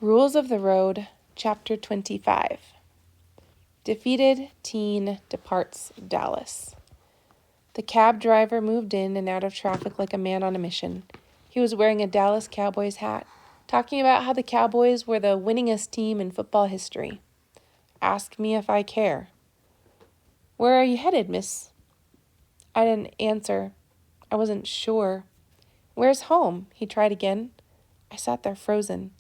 Rules of the Road, Chapter 25. Defeated teen departs Dallas. The cab driver moved in and out of traffic like a man on a mission. He was wearing a Dallas Cowboys hat, talking about how the Cowboys were the winningest team in football history. Asked me if I care. "Where are you headed, miss?" I didn't answer. I wasn't sure. "Where's home?" He tried again. I sat there frozen.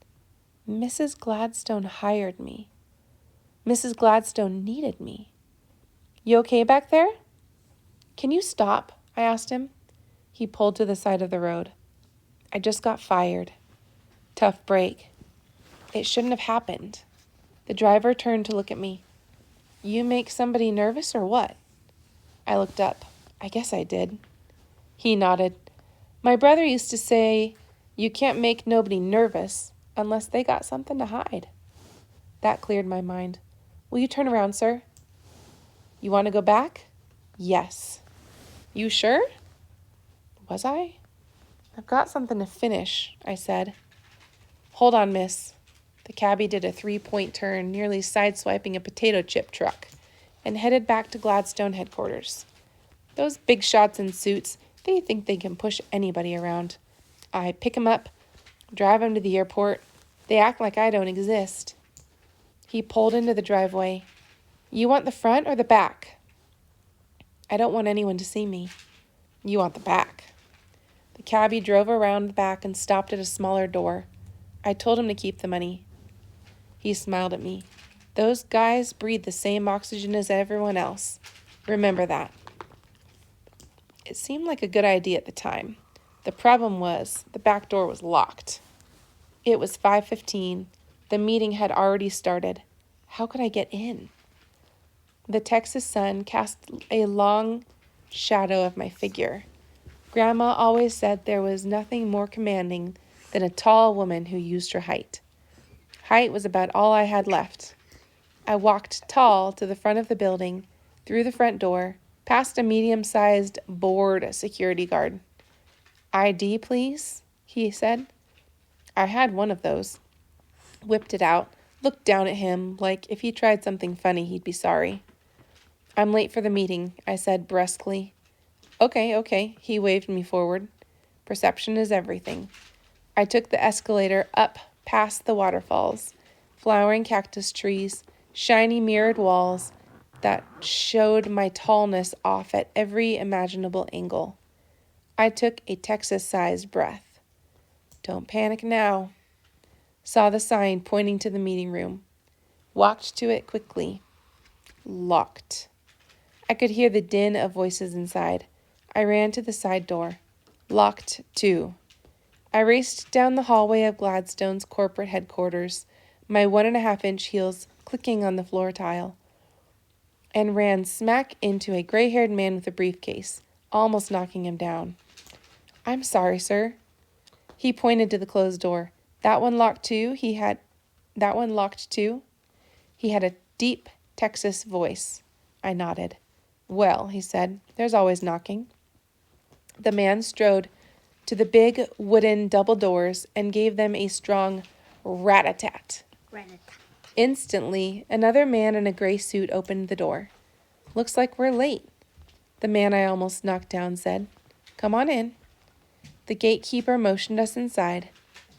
Mrs. Gladstone hired me. Mrs. Gladstone needed me. "You okay back there?" "Can you stop?" I asked him. He pulled to the side of the road. "I just got fired. Tough break. It shouldn't have happened." The driver turned to look at me. "You make somebody nervous or what?" I looked up. I guess I did. He nodded. "My brother used to say, you can't make nobody nervous unless they got something to hide." That cleared my mind. "Will you turn around, sir?" "You want to go back?" "Yes." "You sure?" Was I? "I've got something to finish," I said. "Hold on, miss." The cabbie did a 3-point turn, nearly sideswiping a potato chip truck, and headed back to Gladstone headquarters. Those big shots in suits, they think they can push anybody around. I pick 'em up, drive 'em to the airport. They act like I don't exist. He pulled into the driveway. "You want the front or the back?" "I don't want anyone to see me." "You want the back." The cabbie drove around the back and stopped at a smaller door. I told him to keep the money. He smiled at me. "Those guys breathe the same oxygen as everyone else. Remember that." It seemed like a good idea at the time. The problem was the back door was locked. It was 5:15. The meeting had already started. How could I get in? The Texas sun cast a long shadow of my figure. Grandma always said there was nothing more commanding than a tall woman who used her height. Height was about all I had left. I walked tall to the front of the building, through the front door, past a medium-sized bored security guard. "ID, please," he said. I had one of those. Whipped it out, looked down at him like if he tried something funny he'd be sorry. "I'm late for the meeting," I said brusquely. Okay, he waved me forward. Perception is everything. I took the escalator up past the waterfalls, flowering cactus trees, shiny mirrored walls that showed my tallness off at every imaginable angle. I took a Texas-sized breath. Don't panic now. Saw the sign pointing to the meeting room. Walked to it quickly. Locked. I could hear the din of voices inside. I ran to the side door. Locked, too. I raced down the hallway of Gladstone's corporate headquarters, my 1.5-inch heels clicking on the floor tile, and ran smack into a gray-haired man with a briefcase, almost knocking him down. "I'm sorry, sir." He pointed to the closed door. That one locked too? He had a deep Texas voice. I nodded. "Well," he said, "there's always knocking." The man strode to the big wooden double doors and gave them a strong rat-a-tat. Instantly, another man in a gray suit opened the door. "Looks like we're late," the man I almost knocked down said. "Come on in." The gatekeeper motioned us inside.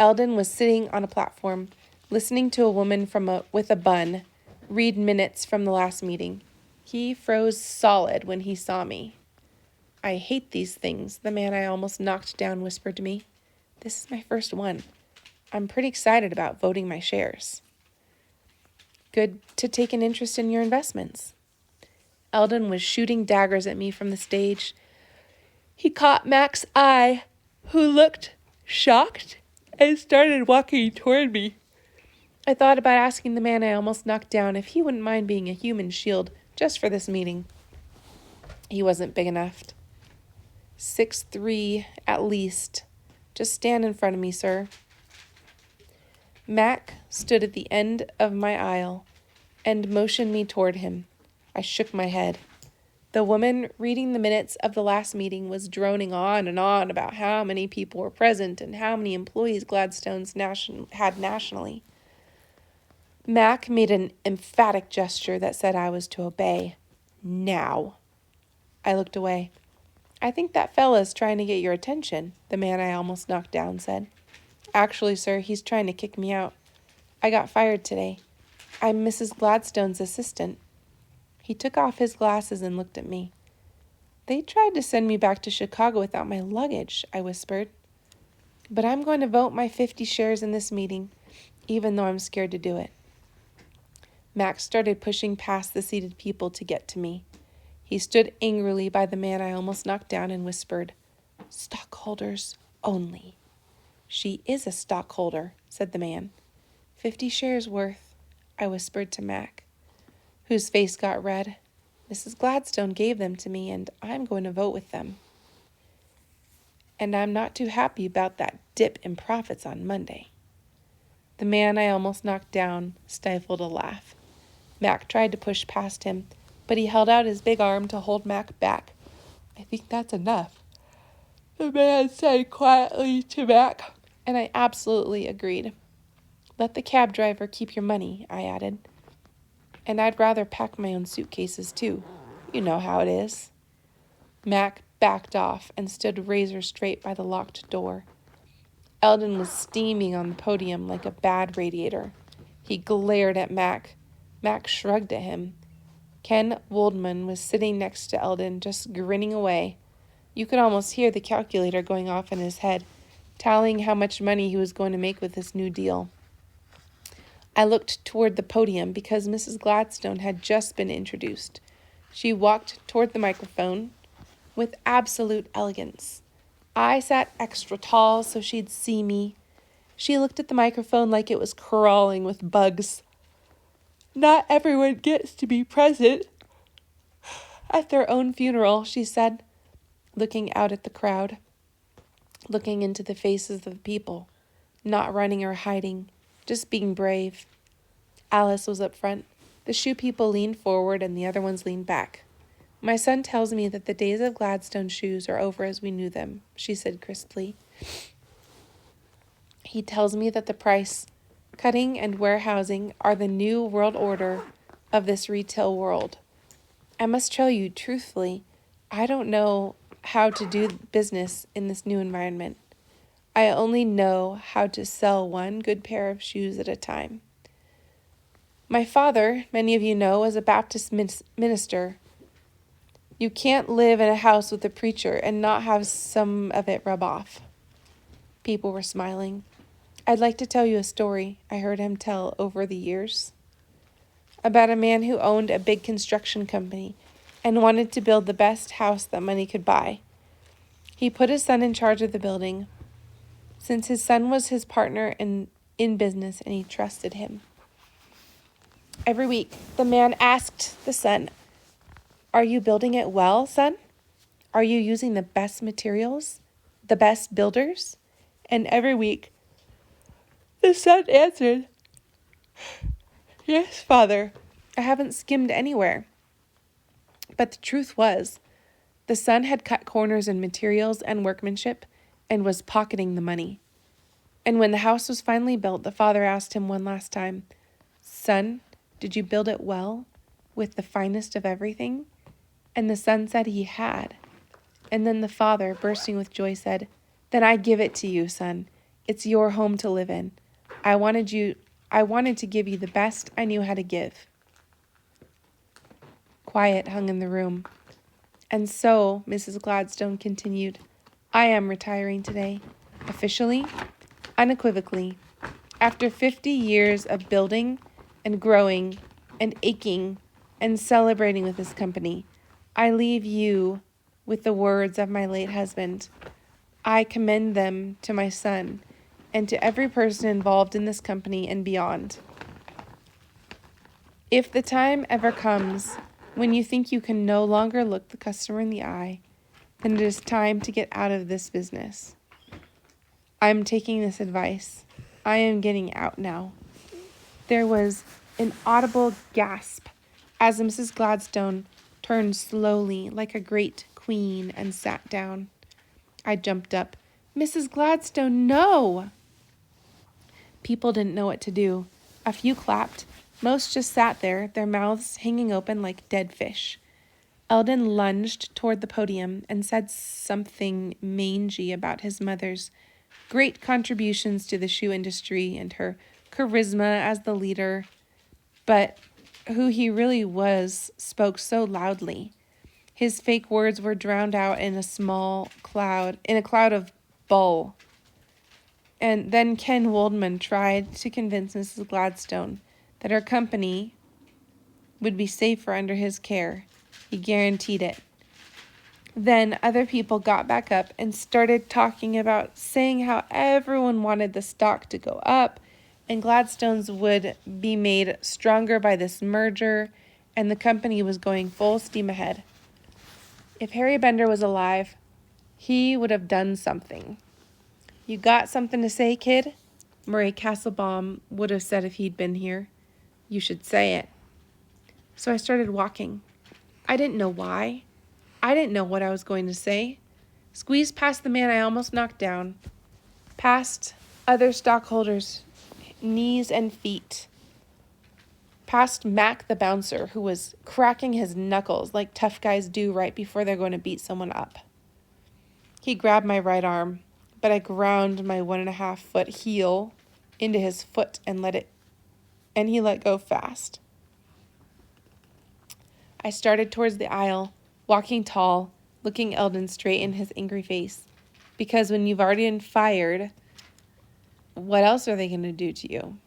Eldon was sitting on a platform, listening to a woman with a bun read minutes from the last meeting. He froze solid when he saw me. "I hate these things," the man I almost knocked down whispered to me. "This is my first one. I'm pretty excited about voting my shares." "Good to take an interest in your investments." Eldon was shooting daggers at me from the stage. He caught Mac's eye, who looked shocked and started walking toward me. I thought about asking the man I almost knocked down if he wouldn't mind being a human shield just for this meeting. He wasn't big enough. 6'3" at least. "Just stand in front of me, sir." Mac stood at the end of my aisle and motioned me toward him. I shook my head. The woman reading the minutes of the last meeting was droning on and on about how many people were present and how many employees Gladstone's had nationally. Mac made an emphatic gesture that said I was to obey. Now. I looked away. I think that fella's trying to get your attention, the man I almost knocked down said. Actually, sir, he's trying to kick me out. I got fired today. I'm Mrs. Gladstone's assistant. He took off his glasses and looked at me. They tried to send me back to Chicago without my luggage, I whispered. But I'm going to vote my 50 shares in this meeting, even though I'm scared to do it. Max started pushing past the seated people to get to me. He stood angrily by the man I almost knocked down and whispered, "Stockholders only." "She is a stockholder," said the man. 50 shares worth, I whispered to Mac, whose face got red. Mrs. Gladstone gave them to me, and I'm going to vote with them. And I'm not too happy about that dip in profits on Monday. The man I almost knocked down stifled a laugh. Mac tried to push past him, but he held out his big arm to hold Mac back. "I think that's enough," the man said quietly to Mac, and I absolutely agreed. "Let the cab driver keep your money," I added. "And I'd rather pack my own suitcases, too. You know how it is." Mac backed off and stood razor straight by the locked door. Eldon was steaming on the podium like a bad radiator. He glared at Mac. Mac shrugged at him. Ken Woldman was sitting next to Eldon, just grinning away. You could almost hear the calculator going off in his head, tallying how much money he was going to make with this new deal. I looked toward the podium because Mrs. Gladstone had just been introduced. She walked toward the microphone with absolute elegance. I sat extra tall so she'd see me. She looked at the microphone like it was crawling with bugs. "Not everyone gets to be present at their own funeral," she said, looking out at the crowd, looking into the faces of the people, not running or hiding, just being brave. Alice was up front. The shoe people leaned forward and the other ones leaned back. "My son tells me that the days of Gladstone shoes are over as we knew them," she said crisply. "He tells me that the price cutting and warehousing are the new world order of this retail world. I must tell you truthfully, I don't know how to do business in this new environment. I only know how to sell one good pair of shoes at a time. My father, many of you know, was a Baptist minister. You can't live in a house with a preacher and not have some of it rub off." People were smiling. "I'd like to tell you a story I heard him tell over the years about a man who owned a big construction company and wanted to build the best house that money could buy. He put his son in charge of the building, since his son was his partner in business and he trusted him. Every week, the man asked the son, 'Are you building it well, son? Are you using the best materials, the best builders?' And every week, the son answered, 'Yes, Father, I haven't skimmed anywhere.' But the truth was, the son had cut corners in materials and workmanship and was pocketing the money. And when the house was finally built, the father asked him one last time, 'Son, did you build it well, with the finest of everything?' And the son said he had. And then the father, bursting with joy, said, 'Then I give it to you, son. It's your home to live in. I wanted to give you the best I knew how to give.'" Quiet hung in the room. "And so," Mrs. Gladstone continued, "I am retiring today, officially, unequivocally. After 50 years of building and growing and aching and celebrating with this company, I leave you with the words of my late husband. I commend them to my son and to every person involved in this company and beyond. If the time ever comes when you think you can no longer look the customer in the eye, then it is time to get out of this business. I'm taking this advice. I am getting out now." There was an audible gasp as Mrs. Gladstone turned slowly like a great queen and sat down. I jumped up. "Mrs. Gladstone, no!" People didn't know what to do. A few clapped, Most just sat there, their mouths hanging open like dead fish. Eldon lunged toward the podium and said something mangy about his mother's great contributions to the shoe industry and her charisma as the leader, but who he really was spoke so loudly. His fake words were drowned out in a cloud of bull. And then Ken Waldman tried to convince Mrs. Gladstone that her company would be safer under his care. He guaranteed it. Then other people got back up and started talking about saying how everyone wanted the stock to go up and Gladstone's would be made stronger by this merger and the company was going full steam ahead. If Harry Bender was alive, he would have done something. "You got something to say, kid?" Murray Castlebaum would have said if he'd been here. "You should say it." So I started walking. I didn't know why. I didn't know what I was going to say. Squeezed past the man I almost knocked down. Past other stockholders' knees and feet. Past Mac the bouncer, who was cracking his knuckles like tough guys do right before they're going to beat someone up. He grabbed my right arm, but I ground my 1.5-foot heel into his foot and he let go fast. I started towards the aisle, walking tall, looking Eldon straight in his angry face. Because when you've already been fired, what else are they going to do to you?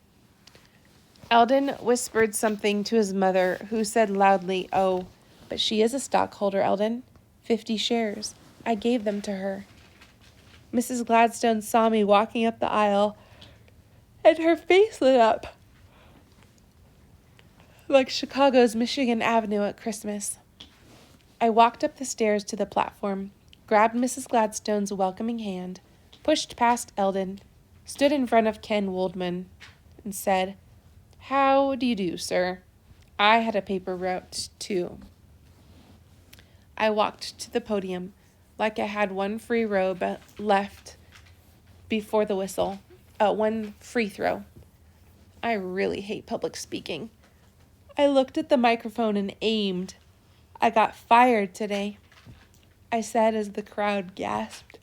Eldon whispered something to his mother, who said loudly, "Oh, but she is a stockholder, Eldon. 50 shares. I gave them to her." Mrs. Gladstone saw me walking up the aisle, and her face lit up like Chicago's Michigan Avenue at Christmas. I walked up the stairs to the platform, grabbed Mrs. Gladstone's welcoming hand, pushed past Eldon, stood in front of Ken Waldman, and said, "How do you do, sir? I had a paper route, too." I walked to the podium like I had one free row left before the whistle, one free throw. I really hate public speaking. I looked at the microphone and aimed. "I got fired today," I said as the crowd gasped.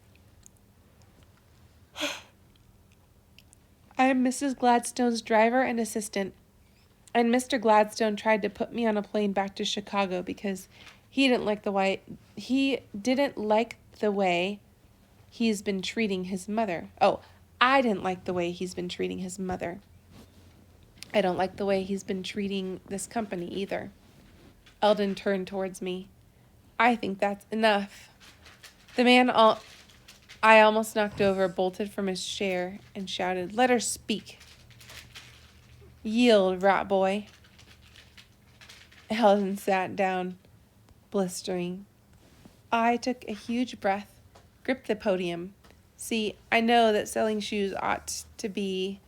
"I am Mrs. Gladstone's driver and assistant, and Mr. Gladstone tried to put me on a plane back to Chicago because he didn't like the way he's been treating his mother. Oh, I didn't like the way he's been treating his mother. I don't like the way he's been treating this company either." Eldon turned towards me. "I think that's enough." The man I almost knocked over bolted from his chair and shouted, "Let her speak." "Yield, rat boy." Eldon sat down, blistering. I took a huge breath, gripped the podium. See, I know what selling shoes ought to be,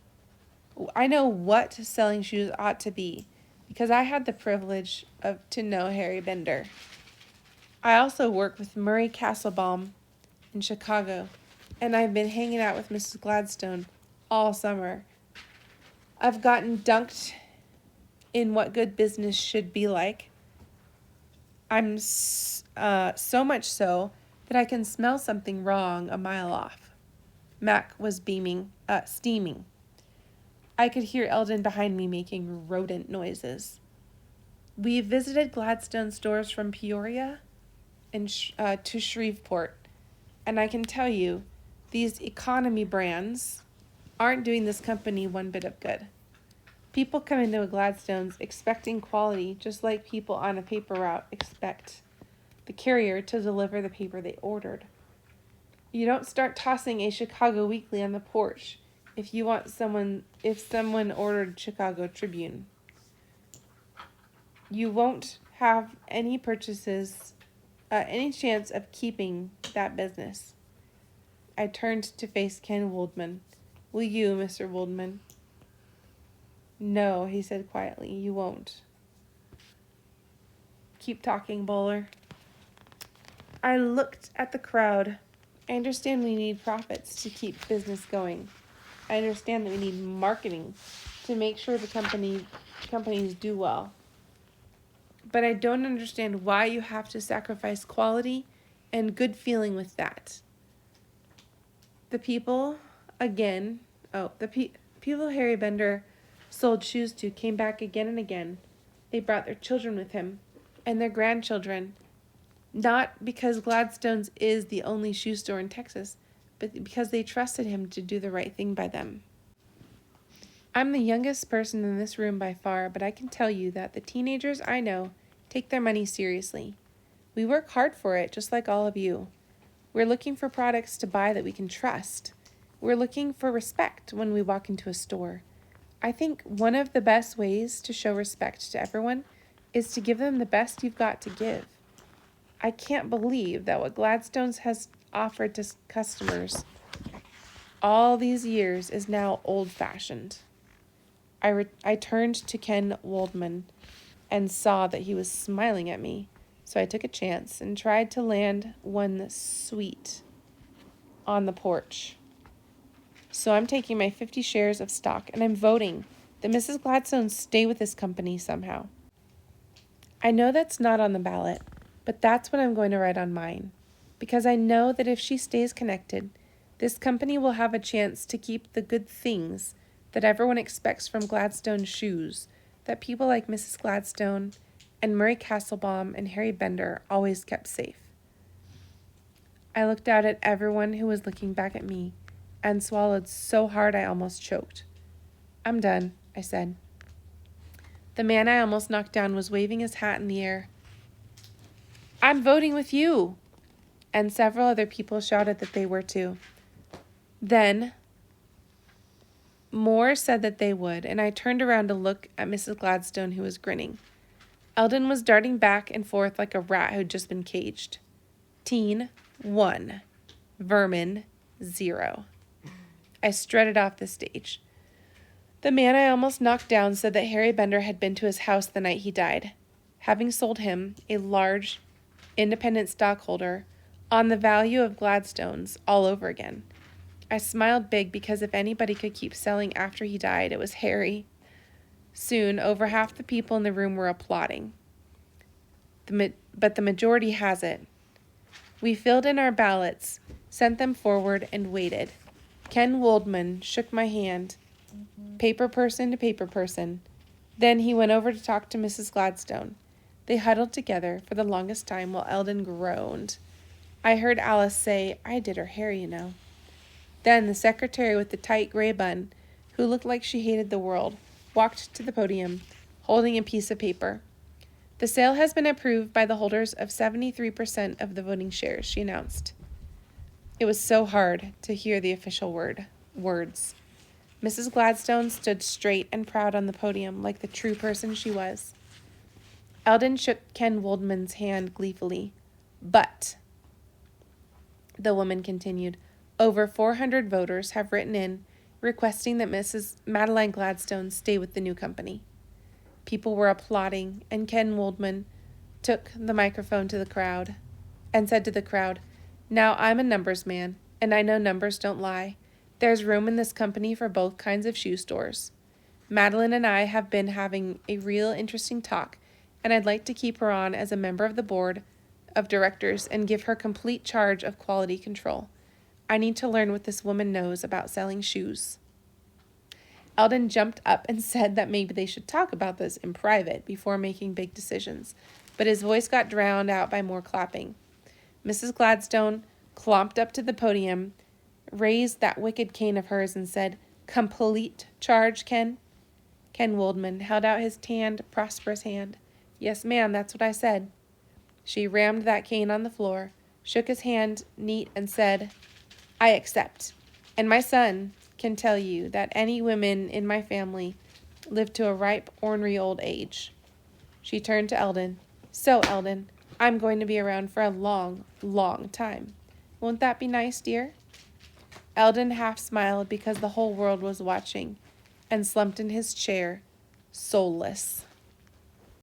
because I had the privilege to know Harry Bender. I also work with Murray Castlebaum in Chicago, and I've been hanging out with Mrs. Gladstone all summer. I've gotten dunked in what good business should be like. I'm so much so that I can smell something wrong a mile off. Mac was steaming. I could hear Eldon behind me making rodent noises. We visited Gladstone stores from Peoria and to Shreveport, and I can tell you, these economy brands aren't doing this company one bit of good. People come into a Gladstone's expecting quality, just like people on a paper route expect the carrier to deliver the paper they ordered. You don't start tossing a Chicago Weekly on the porch if someone ordered Chicago Tribune. You won't have any chance of keeping that business. I turned to face Ken Waldman. "Will you, Mr. Waldman?" "No," he said quietly, "you won't." "Keep talking, Bowler." I looked at the crowd. I understand we need profits to keep business going. I understand that we need marketing to make sure the company companies do well. But I don't understand why you have to sacrifice quality and good feeling with that. The people, people Harry Bender sold shoes to came back again and again. They brought their children with him and their grandchildren, not because Gladstone's is the only shoe store in Texas, but because they trusted him to do the right thing by them. I'm the youngest person in this room by far, but I can tell you that the teenagers I know take their money seriously. We work hard for it, just like all of you. We're looking for products to buy that we can trust. We're looking for respect when we walk into a store. I think one of the best ways to show respect to everyone is to give them the best you've got to give. I can't believe that what Gladstone's has offered to customers all these years is now old-fashioned. I turned to Ken Waldman and saw that he was smiling at me, so I took a chance and tried to land one sweet on the porch. So I'm taking my 50 shares of stock and I'm voting that Mrs. Gladstone stay with this company somehow. I know that's not on the ballot, but that's what I'm going to write on mine, because I know that if she stays connected, this company will have a chance to keep the good things that everyone expects from Gladstone shoes that people like Mrs. Gladstone and Murray Castlebaum and Harry Bender always kept safe. I looked out at everyone who was looking back at me and swallowed so hard I almost choked. I'm done, I said. The man I almost knocked down was waving his hat in the air. I'm voting with you! And several other people shouted that they were too. Then more said that they would, and I turned around to look at Mrs. Gladstone, who was grinning. Eldon was darting back and forth like a rat who'd just been caged. Teen, 1. Vermin, 0. I strutted off the stage. The man I almost knocked down said that Harry Bender had been to his house the night he died, having sold him, a large, independent stockholder, on the value of Gladstone's all over again. I smiled big because if anybody could keep selling after he died, it was Harry. Soon, over half the people in the room were applauding. But the majority has it. We filled in our ballots, sent them forward, and waited. Ken Waldman shook my hand, paper person to paper person. Then he went over to talk to Mrs. Gladstone. They huddled together for the longest time while Eldon groaned. I heard Alice say, I did her hair, you know. Then the secretary with the tight gray bun, who looked like she hated the world, walked to the podium, holding a piece of paper. The sale has been approved by the holders of 73% of the voting shares, she announced. It was so hard to hear the official words. Mrs. Gladstone stood straight and proud on the podium like the true person she was. Eldon shook Ken Waldman's hand gleefully. But, the woman continued, over 400 voters have written in requesting that Mrs. Madeline Gladstone stay with the new company. People were applauding, and Ken Waldman took the microphone to the crowd and said to the crowd, Now I'm a numbers man, and I know numbers don't lie. There's room in this company for both kinds of shoe stores. Madeline and I have been having a real interesting talk, and I'd like to keep her on as a member of the board of directors and give her complete charge of quality control. I need to learn what this woman knows about selling shoes. Eldon jumped up and said that maybe they should talk about this in private before making big decisions, but his voice got drowned out by more clapping. Mrs. Gladstone clomped up to the podium, raised that wicked cane of hers, and said, Complete charge, Ken? Ken Waldman held out his tanned, prosperous hand. Yes, ma'am, that's what I said. She rammed that cane on the floor, shook his hand neat, and said, I accept. And my son can tell you that any women in my family live to a ripe, ornery old age. She turned to Eldon. So, Eldon, I'm going to be around for a long, long time. Won't that be nice, dear? Eldon half smiled because the whole world was watching and slumped in his chair, soulless.